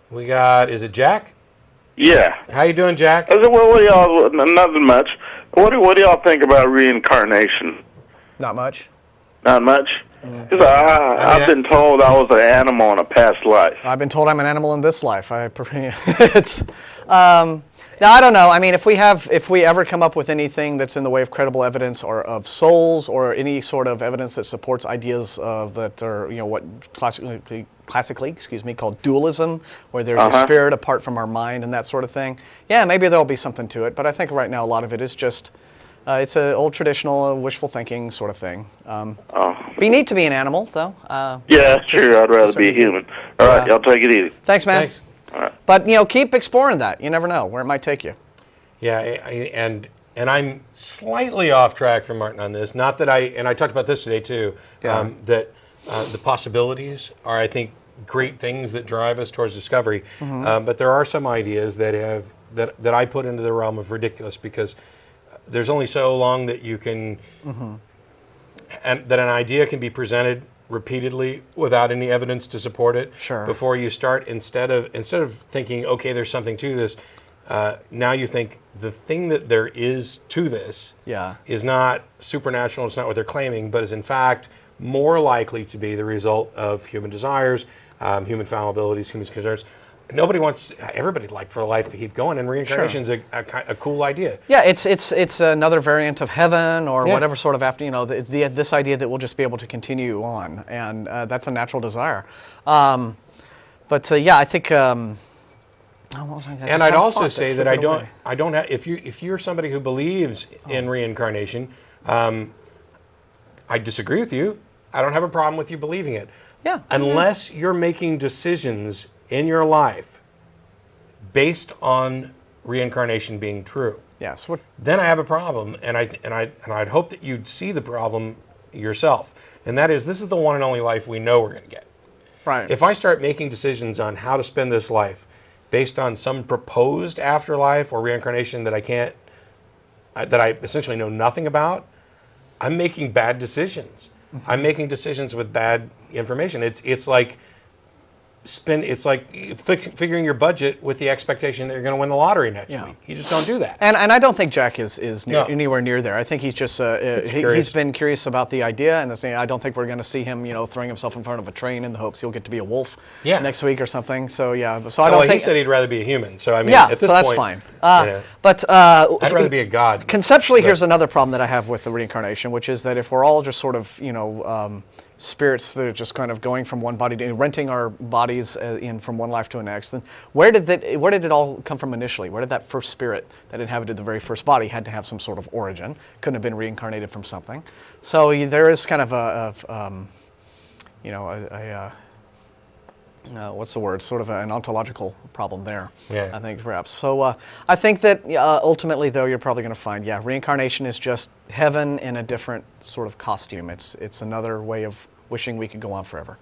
We got, is it Jack? Yeah. How you doing, Jack? I said, well, what do y'all, nothing much. What do y'all think about reincarnation? Not much. Not much? Because I've been told I was an animal in a past life. I've been told I'm an animal in this life. Now, I don't know. I mean, if we ever come up with anything that's in the way of credible evidence or of souls or any sort of evidence that supports ideas that are, what classically, called dualism, where there's a spirit apart from our mind and that sort of thing, yeah, maybe there'll be something to it. But I think right now a lot of it is just, it's an old traditional wishful thinking sort of thing. Be neat to be an animal, though. Yeah, sure. I'd rather be a human. All right, y'all take it easy. Thanks, man. Thanks. All right. But, keep exploring that. You never know where it might take you. Yeah, and I'm slightly off track from Martin on this. Not that I talked about this today too, that the possibilities are, I think, great things that drive us towards discovery. But there are some ideas that I put into the realm of ridiculous, because there's only so long that you can, and that an idea can be presented repeatedly without any evidence to support it. Sure. Before you start, instead of thinking, okay, there's something to this, now you think the thing that there is to this is not supernatural, it's not what they're claiming, but is in fact more likely to be the result of human desires, human fallibilities, human concerns. Everybody'd like for life to keep going, and reincarnation's a cool idea. Yeah, it's another variant of heaven or whatever sort of this idea that we'll just be able to continue on, and that's a natural desire. I think. And I'd also say that I don't. If you're somebody who believes in reincarnation, I disagree with you. I don't have a problem with you believing it. Yeah. Unless you're making decisions in your life based on reincarnation being true. Yes. Then I have a problem, and I'd hope that you'd see the problem yourself. And that is, this is the one and only life we know we're going to get. Right. If I start making decisions on how to spend this life based on some proposed afterlife or reincarnation that I essentially know nothing about, I'm making bad decisions. I'm making decisions with bad information. It's like figuring your budget with the expectation that you're going to win the lottery next week. You just don't do that. And I don't think Jack is anywhere near there. I think he's just he's been curious about the idea, and I don't think we're going to see him throwing himself in front of a train in the hopes he'll get to be a wolf next week or something. So I don't think he said he'd rather be a human. So I mean, at this so that's point, fine. But I'd rather be a god. Conceptually, here's another problem that I have with the reincarnation, which is that if we're all just sort of spirits that are just kind of going from one body to renting our bodies in from one life to the next, then where did it all come from initially? Where did that first spirit that inhabited the very first body had to have some sort of origin? Couldn't have been reincarnated from something. So there is kind of what's the word? Sort of an ontological problem there. Yeah. I think perhaps. So I think that ultimately, though, you're probably going to find, reincarnation is just heaven in a different sort of costume. It's another way of wishing we could go on forever.